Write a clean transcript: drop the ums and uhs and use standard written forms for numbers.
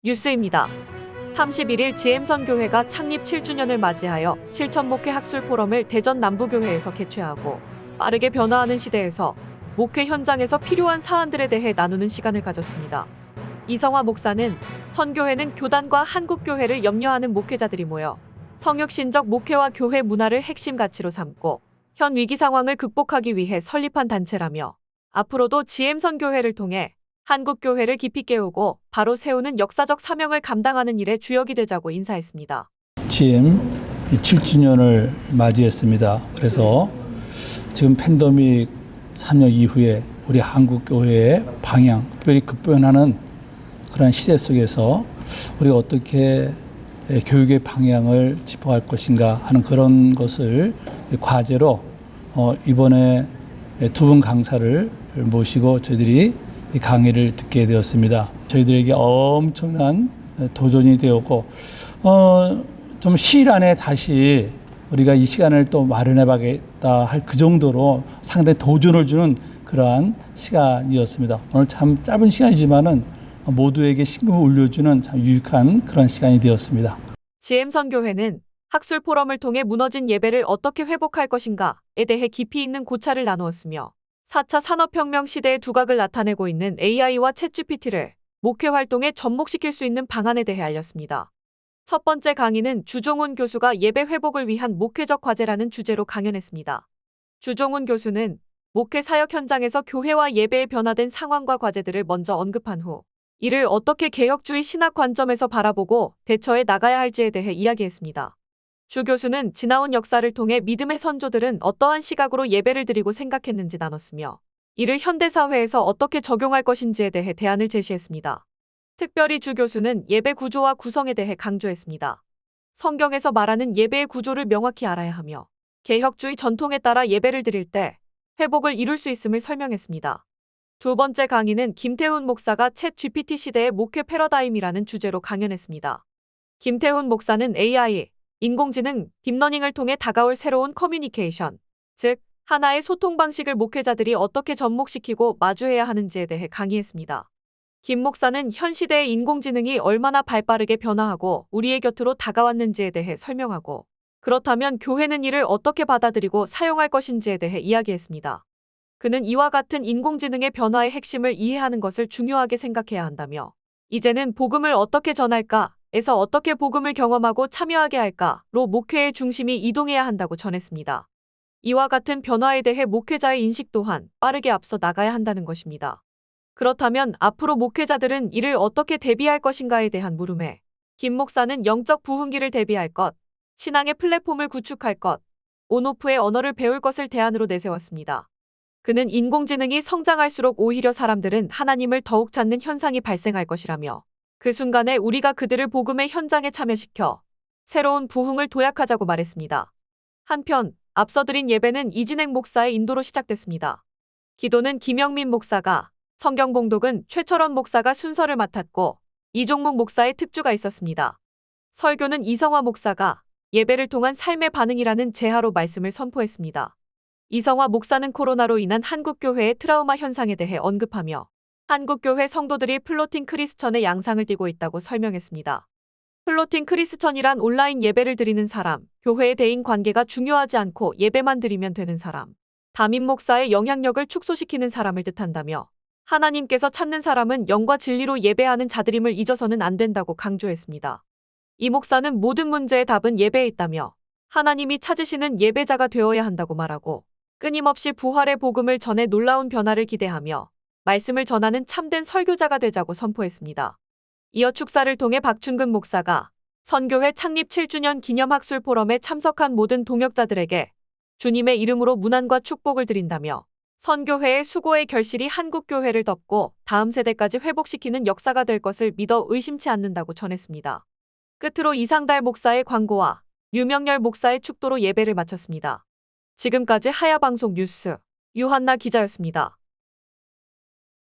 뉴스입니다. 31일 GM선교회가 창립 7주년을 맞이하여 실천목회 학술 포럼을 대전 남부교회에서 개최하고 빠르게 변화하는 시대에서 목회 현장에서 필요한 사안들에 대해 나누는 시간을 가졌습니다. 이성화 목사는 선교회는 교단과 한국교회를 염려하는 목회자들이 모여 성역신적 목회와 교회 문화를 핵심 가치로 삼고 현 위기 상황을 극복하기 위해 설립한 단체라며 앞으로도 GM선교회를 통해 한국교회를 깊이 깨우고 바로 세우는 역사적 사명을 감당하는 일에 주역이 되자고 인사했습니다. GM 7주년을 맞이했습니다. 그래서 지금 팬데믹 3년 이후에 우리 한국교회의 방향, 특별히 급변하는 그런 시대 속에서 우리가 어떻게 교육의 방향을 짚어갈 것인가 하는 그런 것을 과제로 이번에 두 분 강사를 모시고 저희들이 강의를 듣게 되었습니다. 저희들에게 엄청난 도전이 되었고 좀 시일 안에 다시 우리가 이 시간을 또 마련해 봐야겠다 할 그 정도로 상당히 도전을 주는 그러한 시간이었습니다. 오늘 참 짧은 시간이지만은 모두에게 심금을 울려주는 참 유익한 그런 시간이 되었습니다. GM선교회는 학술 포럼을 통해 무너진 예배를 어떻게 회복할 것인가에 대해 깊이 있는 고찰을 나누었으며 4차 산업혁명 시대의 두각을 나타내고 있는 AI와 챗GPT를 목회 활동에 접목시킬 수 있는 방안에 대해 알렸습니다. 첫 번째 강의는 주종훈 교수가 예배 회복을 위한 목회적 과제라는 주제로 강연했습니다. 주종훈 교수는 목회 사역 현장에서 교회와 예배에 변화된 상황과 과제들을 먼저 언급한 후 이를 어떻게 개혁주의 신학 관점에서 바라보고 대처해 나가야 할지에 대해 이야기했습니다. 주 교수는 지나온 역사를 통해 믿음의 선조들은 어떠한 시각으로 예배를 드리고 생각했는지 나눴으며 이를 현대사회에서 어떻게 적용할 것인지에 대해 대안을 제시했습니다. 특별히 주 교수는 예배 구조와 구성에 대해 강조했습니다. 성경에서 말하는 예배의 구조를 명확히 알아야 하며 개혁주의 전통에 따라 예배를 드릴 때 회복을 이룰 수 있음을 설명했습니다. 두 번째 강의는 김태훈 목사가 챗 GPT 시대의 목회 패러다임이라는 주제로 강연했습니다. 김태훈 목사는 AI, 인공지능, 딥러닝을 통해 다가올 새로운 커뮤니케이션, 즉 하나의 소통 방식을 목회자들이 어떻게 접목시키고 마주해야 하는지에 대해 강의했습니다. 김 목사는 현 시대의 인공지능이 얼마나 발빠르게 변화하고 우리의 곁으로 다가왔는지에 대해 설명하고 그렇다면 교회는 이를 어떻게 받아들이고 사용할 것인지에 대해 이야기했습니다. 그는 이와 같은 인공지능의 변화의 핵심을 이해하는 것을 중요하게 생각해야 한다며 이제는 복음을 어떻게 전할까? 에서 어떻게 복음을 경험하고 참여하게 할까로 목회의 중심이 이동해야 한다고 전했습니다. 이와 같은 변화에 대해 목회자의 인식 또한 빠르게 앞서 나가야 한다는 것입니다. 그렇다면 앞으로 목회자들은 이를 어떻게 대비할 것인가에 대한 물음에 김 목사는 영적 부흥기를 대비할 것, 신앙의 플랫폼을 구축할 것, 온오프의 언어를 배울 것을 대안으로 내세웠습니다. 그는 인공지능이 성장할수록 오히려 사람들은 하나님을 더욱 찾는 현상이 발생할 것이라며 그 순간에 우리가 그들을 복음의 현장에 참여시켜 새로운 부흥을 도약하자고 말했습니다. 한편 앞서 드린 예배는 이진행 목사의 인도로 시작됐습니다. 기도는 김영민 목사가, 성경 봉독은 최철원 목사가 순서를 맡았고 이종묵 목사의 특주가 있었습니다. 설교는 이성화 목사가 예배를 통한 삶의 반응이라는 제하로 말씀을 선포했습니다. 이성화 목사는 코로나로 인한 한국교회의 트라우마 현상에 대해 언급하며 한국교회 성도들이 플로팅 크리스천의 양상을 띠고 있다고 설명했습니다. 플로팅 크리스천이란 온라인 예배를 드리는 사람, 교회의 대인 관계가 중요하지 않고 예배만 드리면 되는 사람, 담임 목사의 영향력을 축소시키는 사람을 뜻한다며 하나님께서 찾는 사람은 영과 진리로 예배하는 자들임을 잊어서는 안 된다고 강조했습니다. 이 목사는 모든 문제의 답은 예배에 있다며 하나님이 찾으시는 예배자가 되어야 한다고 말하고 끊임없이 부활의 복음을 전해 놀라운 변화를 기대하며 말씀을 전하는 참된 설교자가 되자고 선포했습니다. 이어 축사를 통해 박춘근 목사가 선교회 창립 7주년 기념 학술 포럼에 참석한 모든 동역자들에게 주님의 이름으로 문안과 축복을 드린다며 선교회의 수고의 결실이 한국교회를 덮고 다음 세대까지 회복시키는 역사가 될 것을 믿어 의심치 않는다고 전했습니다. 끝으로 이상달 목사의 광고와 류명열 목사의 축도로 예배를 마쳤습니다. 지금까지 하야방송 뉴스 유한나 기자였습니다.